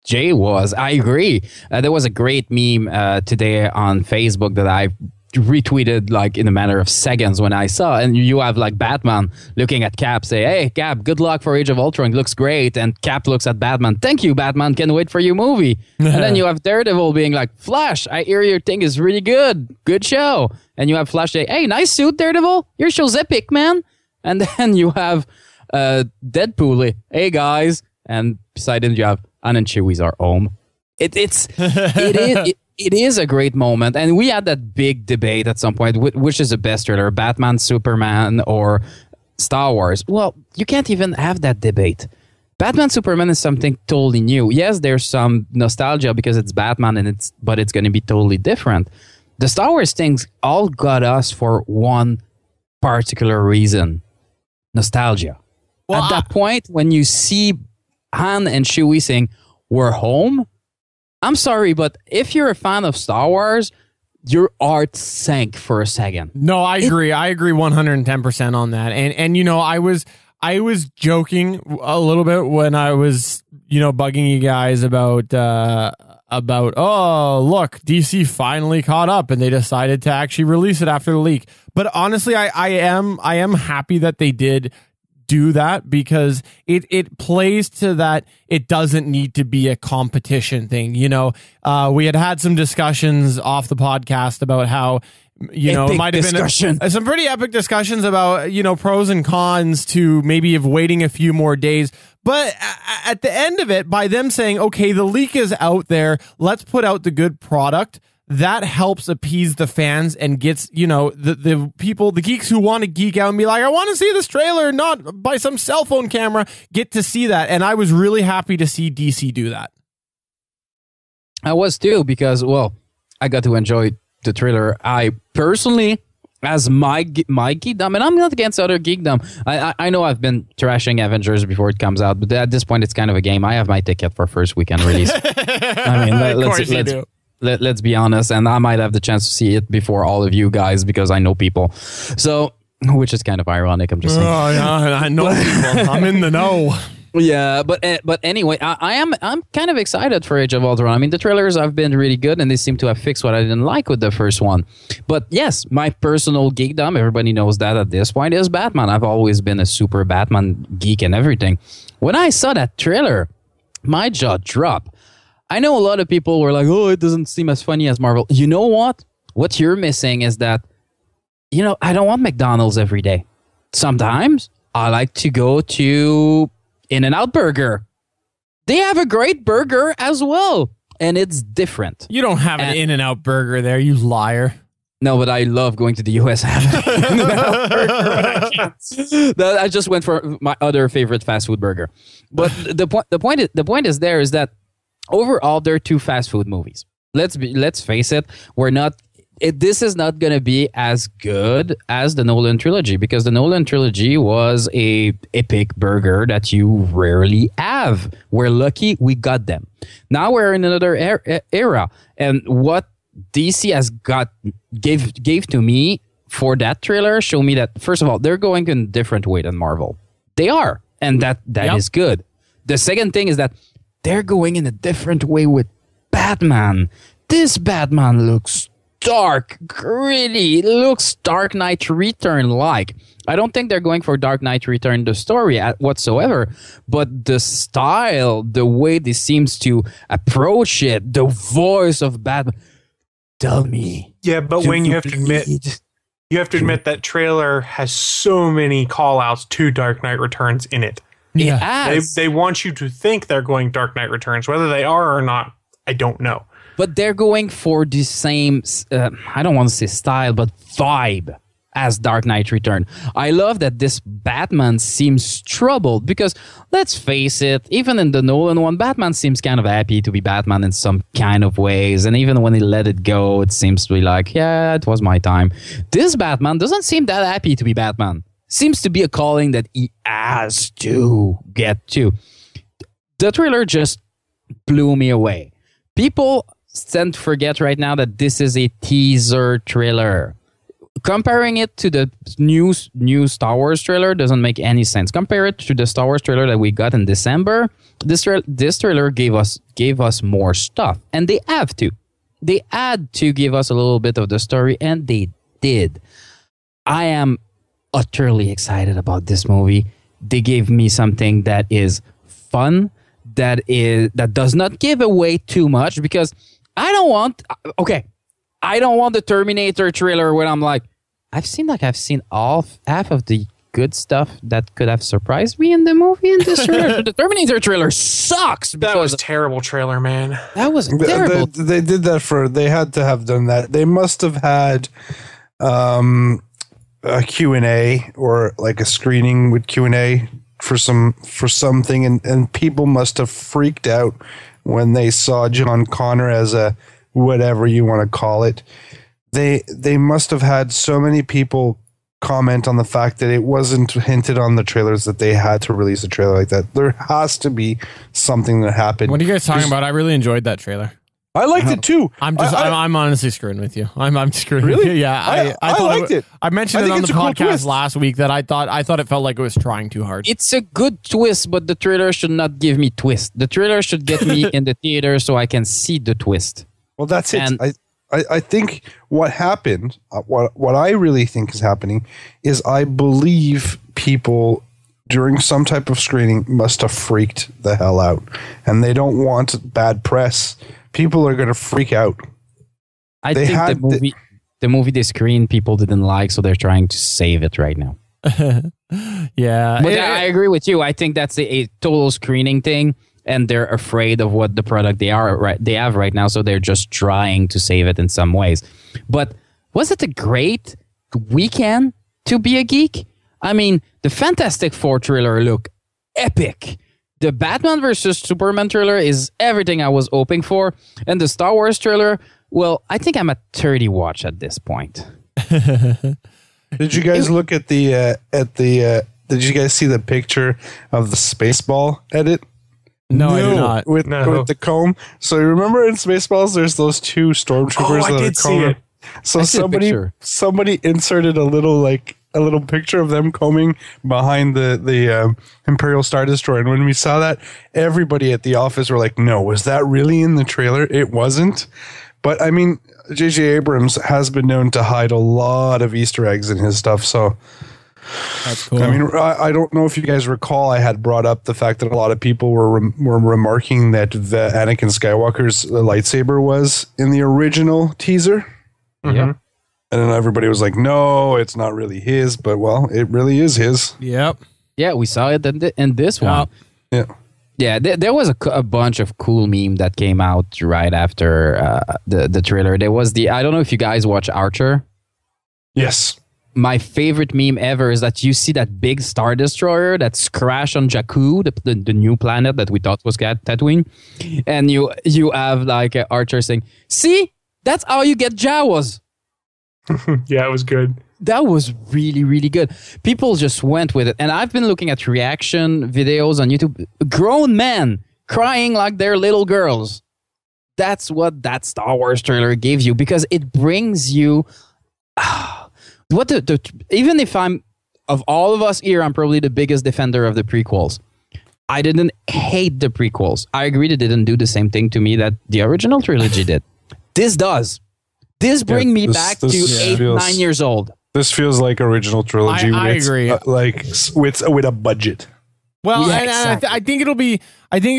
Jay was, I agree. There was a great meme today on Facebook that I retweeted like in a matter of seconds when I saw, and you have like Batman looking at Cap, say, "Hey Cap, good luck for Age of Ultron, looks great," and Cap looks at Batman, "Thank you Batman, can't wait for your movie." And then you have Daredevil being like, "Flash, I hear your thing is really good show," and you have Flash say, "Hey, nice suit Daredevil, your show's epic, man." And then you have Deadpool, "Hey guys," and beside him you have Anna and Chewie's are home. It is a great moment, and we had that big debate at some point, which is the best trailer, Batman, Superman, or Star Wars. Well, you can't even have that debate. Batman, Superman is something totally new. Yes, there's some nostalgia because it's Batman, but it's going to be totally different. The Star Wars things all got us for one particular reason: nostalgia. Well, at that point, when you see Han and Chewie saying, "We're home," I'm sorry, but if you're a fan of Star Wars, your heart sank for a second. No, I agree. I agree 110% on that. And I was joking a little bit when I was, bugging you guys about oh, look, DC finally caught up and they decided to actually release it after the leak. But honestly, I am happy that they did do that, because it plays to that it doesn't need to be a competition thing. We had some discussions off the podcast about how it might have been some pretty epic discussions about pros and cons to maybe of waiting a few more days. But at the end of it, by them saying, okay, the leak is out there, let's put out the good product, that helps appease the fans and gets, the people, the geeks who want to geek out and be like, I want to see this trailer, not by some cell phone camera, get to see that. And I was really happy to see DC do that. I was too, because, I got to enjoy the trailer. I personally, as my geekdom, and I'm not against other geekdom. I know I've been trashing Avengers before it comes out, but at this point, it's kind of a game. I have my ticket for first weekend release. I mean, let's be honest, and I might have the chance to see it before all of you guys because I know people. So, which is kind of ironic. I'm just saying. Oh yeah, I know people. I'm in the know. Yeah, but anyway, I'm kind of excited for Age of Ultron. I mean, the trailers have been really good, and they seem to have fixed what I didn't like with the first one. But yes, my personal geekdom, everybody knows that at this point, is Batman. I've always been a super Batman geek and everything. When I saw that trailer, my jaw dropped. I know a lot of people were like, oh, it doesn't seem as funny as Marvel. You know what? What you're missing is that, I don't want McDonald's every day. Sometimes I like to go to In-N-Out Burger. They have a great burger as well, and it's different. You don't have an In-N-Out Burger there, you liar. No, but I love going to the US. I just went for my other favorite fast food burger. But the point is that overall they're two fast food movies. Let's face it, this is not going to be as good as the Nolan trilogy, because the Nolan trilogy was a epic burger that you rarely have. We're lucky we got them. Now we're in another era, and what DC has gave to me for that trailer show me that, first of all, they're going in a different way than Marvel. They are, and that is good. The second thing is that they're going in a different way with Batman. This Batman looks dark, gritty. It looks Dark Knight Return like. I don't think they're going for Dark Knight Return the story whatsoever, but the style, the way they seems to approach it, the voice of Batman. Tell me. Yeah, but when you have to admit that trailer has so many call outs to Dark Knight Returns in it. Yeah. They want you to think they're going Dark Knight Returns. Whether they are or not, I don't know. But they're going for the same, I don't want to say style, but vibe as Dark Knight Return. I love that this Batman seems troubled, because let's face it, even in the Nolan one, Batman seems kind of happy to be Batman in some kind of ways. And even when he let it go, it seems to be like, yeah, it was my time. This Batman doesn't seem that happy to be Batman. Seems to be a calling that he has to get to. The trailer just blew me away. People tend to forget right now that this is a teaser trailer. Comparing it to the new Star Wars trailer doesn't make any sense. Compare it to the Star Wars trailer that we got in December. This trailer gave us more stuff, and they have to. They had to give us a little bit of the story, and they did. I am utterly excited about this movie. They gave me something that is fun, that does not give away too much, because I don't want the Terminator trailer when I'm like, I've seen half of the good stuff that could have surprised me in the movie, and this trailer. The Terminator trailer sucks. That was a terrible trailer, man. That was terrible. They did that they had to have done that. They must have had a Q&A or like a screening with Q&A for something, and people must have freaked out when they saw John Connor as a whatever you want to call it. They must have had so many people comment on the fact that it wasn't hinted on the trailers that they had to release a trailer like that. There has to be something that happened. What are you guys talking about? I really enjoyed that trailer. I liked it too. I'm honestly screwing with you. I'm screwing really? with you. Yeah, I liked it. I mentioned it on the podcast last week that I thought it felt like it was trying too hard. It's a good twist, but the trailer should not give me twist. The trailer should get me in the theater so I can see the twist. Well, that's it. I think what happened, what I really think is happening, is I believe people during some type of screening must have freaked the hell out, and they don't want bad press. People are going to freak out. I think the movie they screened people didn't like, so they're trying to save it right now. Yeah. But I agree with you. I think that's a total screening thing, and they're afraid of what the product they have right now, so they're just trying to save it in some ways. But was it a great weekend to be a geek? I mean, the Fantastic Four trailer looked epic. The Batman vs. Superman trailer is everything I was hoping for. And the Star Wars trailer, well, I think I'm at 30 watch at this point. Did you guys look at did you guys see the picture of the Spaceball edit? No, I did not. With the comb. So you remember in Spaceballs, there's those two stormtroopers that are combing. So somebody inserted a little picture of them combing behind the Imperial Star Destroyer. And when we saw that, everybody at the office were like, no, was that really in the trailer? It wasn't. But I mean, J.J. Abrams has been known to hide a lot of Easter eggs in his stuff. So That's cool. I mean, I don't know if you guys recall, I had brought up the fact that a lot of people were remarking that the Anakin Skywalker's lightsaber was in the original teaser. Mm-hmm. Yep. And then everybody was like, no, it's not really his. But, well, it really is his. Yep. Yeah, we saw it in this one. Yeah. Yeah, there was a bunch of cool meme that came out right after the trailer. There was I don't know if you guys watch Archer. Yes. My favorite meme ever is that you see that big Star Destroyer that's crashed on Jakku, the new planet that we thought was Tatooine. And you have like Archer saying, see, that's how you get Jawas. Yeah, it was good. That was really, really good. People just went with it. And I've been looking at reaction videos on YouTube. Grown men crying like they're little girls. That's what that Star Wars trailer gives you, because it brings you... even if I'm, of all of us here, I'm probably the biggest defender of the prequels. I didn't hate the prequels. I agree they didn't do the same thing to me that the original trilogy did. This does. This brings me back to 8-9 years old. This feels like original trilogy. I agree. With a budget. Well, Yeah, and exactly. I think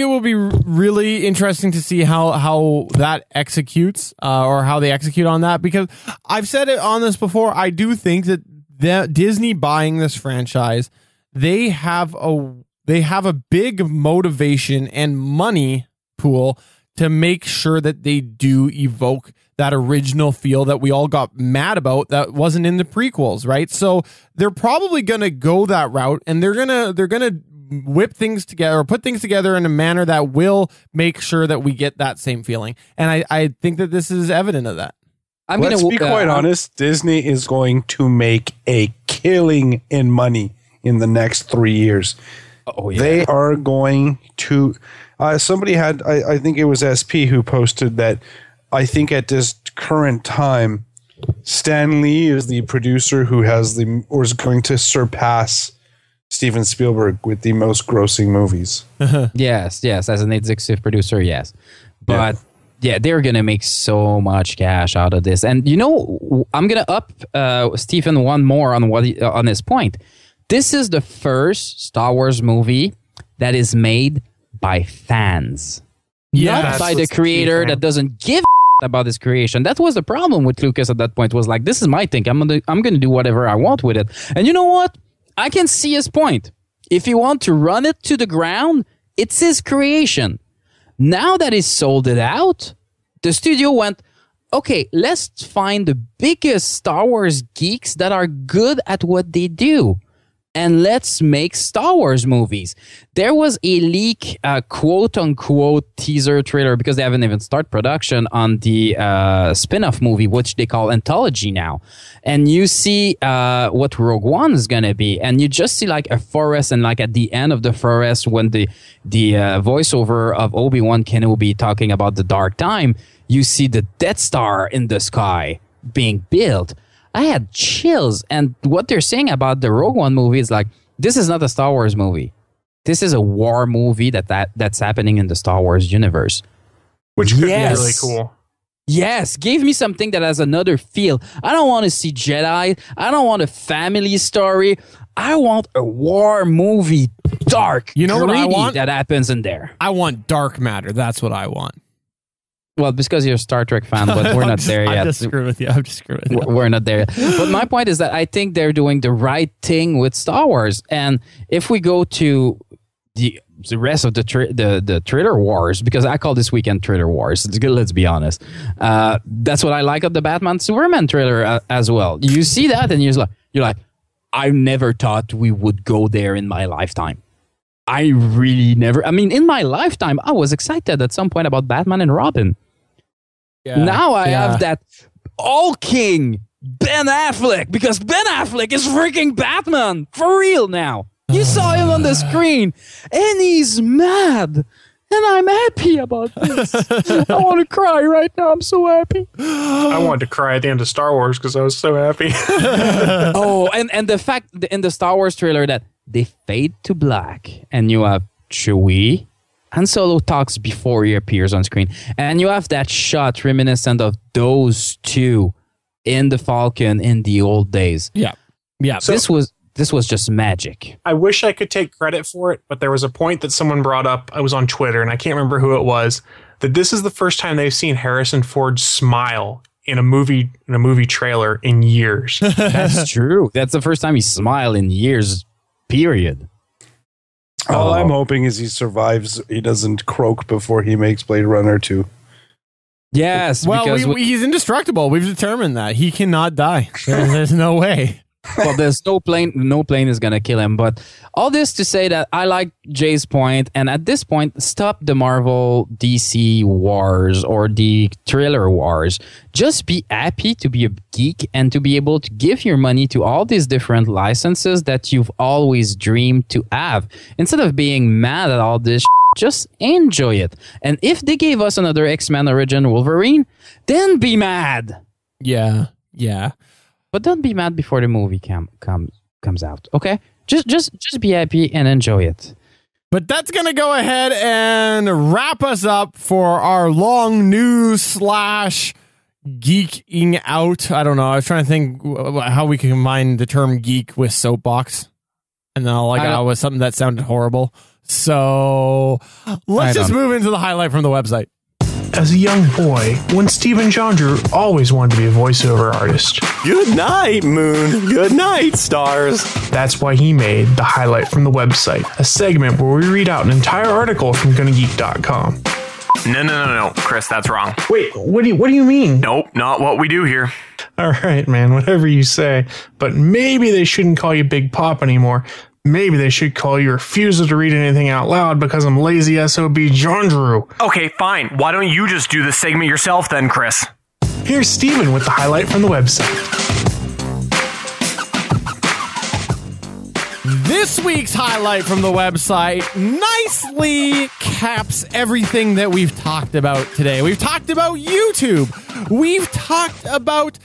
it will be really interesting to see how that executes, or how they execute on that, because I've said it on this before. I do think that Disney buying this franchise, they have a big motivation and money pool to make sure that they do evoke that original feel that we all got mad about that wasn't in the prequels, right? So they're probably going to go that route, and they're going to whip things together or put things together in a manner that will make sure that we get that same feeling. And I think that this is evident of that. Let's be quite honest. Disney is going to make a killing in money in the next 3 years. Oh, yeah. They are going to... somebody had... I think it was SP who posted that I think at this current time, Stan Lee is the producer who has or is going to surpass Steven Spielberg with the most grossing movies. Yes, as an executive producer, yes. But yeah, they're going to make so much cash out of this. And you know, I'm going to up Stephen one more on his point. This is the first Star Wars movie that is made by fans. Not by the creator that doesn't give about his creation. That was the problem with Lucas at that point, was like, this is my thing. I'm going to do whatever I want with it. And you know what? I can see his point. If you want to run it to the ground, it's his creation. Now that he's sold it out, the studio went, okay, let's find the biggest Star Wars geeks that are good at what they do, and let's make Star Wars movies. There was a leak, quote-unquote teaser trailer, because they haven't even started production on the spin-off movie, which they call Anthology now. And you see what Rogue One is going to be, and you just see like a forest, and like at the end of the forest, when the voiceover of Obi-Wan Kenobi talking about the dark time, you see the Death Star in the sky being built. I had chills. And what they're saying about the Rogue One movie is like, this is not a Star Wars movie. This is a war movie that's happening in the Star Wars universe. Which could be really cool. Yes, give me something that has another feel. I don't want to see Jedi. I don't want a family story. I want a war movie, dark, You know what I want? that happens in there. I want dark matter. That's what I want. Well, because you're a Star Trek fan, but we're not there yet. I'm just screwing with you. We're not there yet. But my point is that I think they're doing the right thing with Star Wars. And if we go to the rest of the trailer wars, because I call this weekend trailer wars, it's good, let's be honest. That's what I like of the Batman Superman trailer as well. You see that and you're like, I never thought we would go there in my lifetime. I really never. I mean, in my lifetime, I was excited at some point about Batman and Robin. Yeah. Now I have that All King Ben Affleck, because Ben Affleck is freaking Batman for real now. You saw him on the screen, and he's mad, and I'm happy about this. I want to cry right now. I'm so happy. I wanted to cry at the end of Star Wars because I was so happy. Oh, and the fact in the Star Wars trailer that they fade to black, and you have Chewie. Han Solo talks before he appears on screen. And you have that shot reminiscent of those two in the Falcon in the old days. Yeah. So, this was just magic. I wish I could take credit for it, but there was a point that someone brought up. I was on Twitter, and I can't remember who it was. That this is the first time they've seen Harrison Ford smile in a movie trailer in years. That's true. That's the first time he smiled in years. Period. All I'm hoping is he survives. He doesn't croak before he makes Blade Runner 2. Yes. Well, because he's indestructible. We've determined that he cannot die. There's no way. well, there's no plane is gonna kill him. But all this to say that I like Jay's point, and at this point, stop the Marvel DC wars or the thriller wars. Just be happy to be a geek and to be able to give your money to all these different licenses that you've always dreamed to have. Instead of being mad at all this, just enjoy it. And if they gave us another X-Men Origin Wolverine, then be mad. Yeah. But don't be mad before the movie comes out, okay? Just be happy and enjoy it. But that's going to go ahead and wrap us up for our long news / geeking out. I don't know. I was trying to think how we can combine the term geek with soapbox. And then all I got was something that sounded horrible. So let's just move into the highlight from the website. As a young boy, when Stephen Jondrew always wanted to be a voiceover artist. Good night, moon. Good night, stars. That's why he made the highlight from the website, a segment where we read out an entire article from GonnaGeek.com. No, Chris, that's wrong. Wait, what do you mean? Nope, not what we do here. All right, man, whatever you say. But maybe they shouldn't call you Big Pop anymore. Maybe they should call you Refusal to Read Anything Out Loud because I'm lazy SOB Jondrew. Okay, fine. Why don't you just do the segment yourself then, Chris? Here's Steven with the highlight from the website. This week's highlight from the website nicely caps everything that we've talked about today. We've talked about YouTube. We've talked about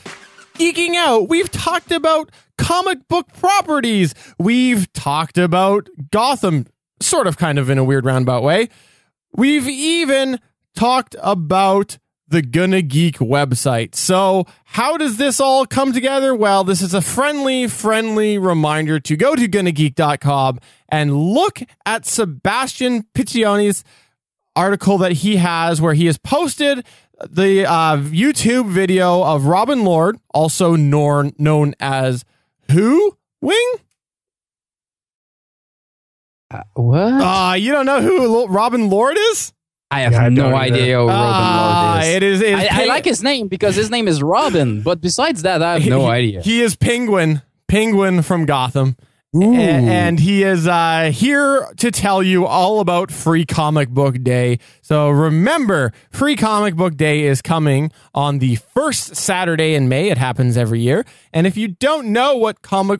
geeking out. We've talked about comic book properties. We've talked about Gotham, sort of kind of in a weird roundabout way. We've even talked about the GonnaGeek website. So how does this all come together? Well, this is a friendly reminder to go to GonnaGeek.com and look at Sebastian Piccioni's article that he has where he has posted the YouTube video of Robin Lord, also known as Who? Wing? What? You don't know who Robin Lord is? I have no idea who Robin Lord is. I like his name because his name is Robin, but besides that, I have no idea. He is Penguin from Gotham. And he is here to tell you all about Free Comic Book Day. So remember, Free Comic Book Day is coming on the first Saturday in May. It happens every year. And if you don't know what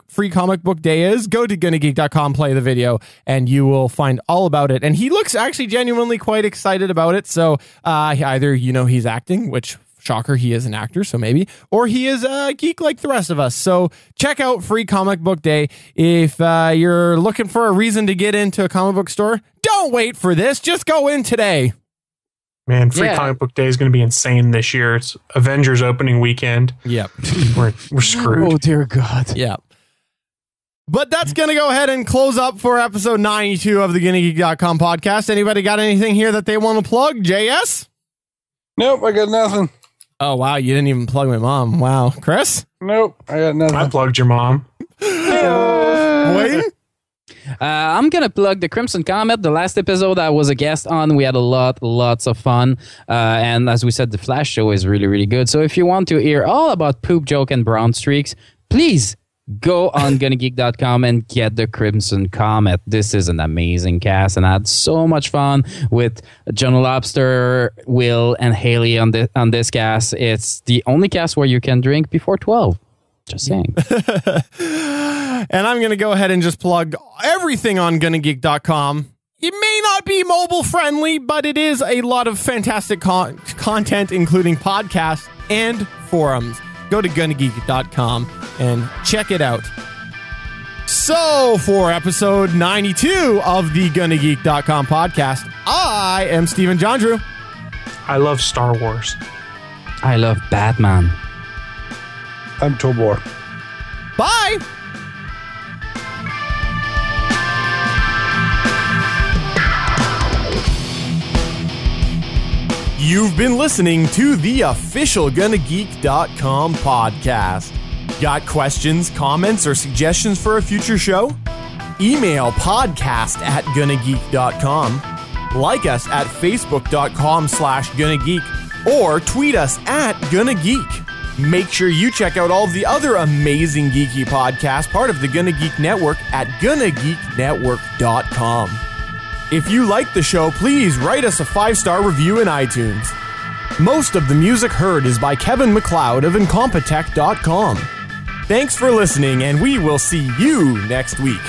Free Comic Book Day is, go to GonnaGeek.com, play the video, and you will find all about it. And he looks actually genuinely quite excited about it. So either, he's acting, which... shocker, he is an actor, so maybe. Or he is a geek like the rest of us. So check out Free Comic Book Day. If you're looking for a reason to get into a comic book store, don't wait for this. Just go in today. Man, Free Comic Book Day is going to be insane this year. It's Avengers opening weekend. Yep. We're screwed. Oh, dear God. Yep. But that's going to go ahead and close up for episode 92 of the GonnaGeek.com podcast. Anybody got anything here that they want to plug? JS? Nope, I got nothing. Oh, wow. You didn't even plug my mom. Wow. Chris? Nope, I got nothing. I plugged your mom. Wayne? I'm going to plug the Crimson Comet. The last episode I was a guest on, we had lots of fun. And as we said, the Flash show is really, really good. So if you want to hear all about poop joke and brown streaks, please go on GonnaGeek.com and get the Crimson Comet. This is an amazing cast, and I had so much fun with John Lobster, Will, and Haley on this cast. It's the only cast where you can drink before 12. Just saying. And I'm going to go ahead and just plug everything on GonnaGeek.com. It may not be mobile friendly, but it is a lot of fantastic content, including podcasts and forums. Go to GonnaGeek.com and check it out. So, for episode 92 of the GonnaGeek.com podcast, I am Stephen Jondrew. I love Star Wars. I love Batman. I'm Tobor. Bye! You've been listening to the official GonnaGeek.com podcast. Got questions, comments, or suggestions for a future show? Email podcast@GonnaGeek.com. Like us at Facebook.com/GonnaGeek or tweet us at GonnaGeek. Make sure you check out all the other amazing geeky podcasts, part of the GonnaGeek Network at GonnaGeekNetwork.com. If you like the show, please write us a 5-star review in iTunes. Most of the music heard is by Kevin MacLeod of Incompetech.com. Thanks for listening, and we will see you next week.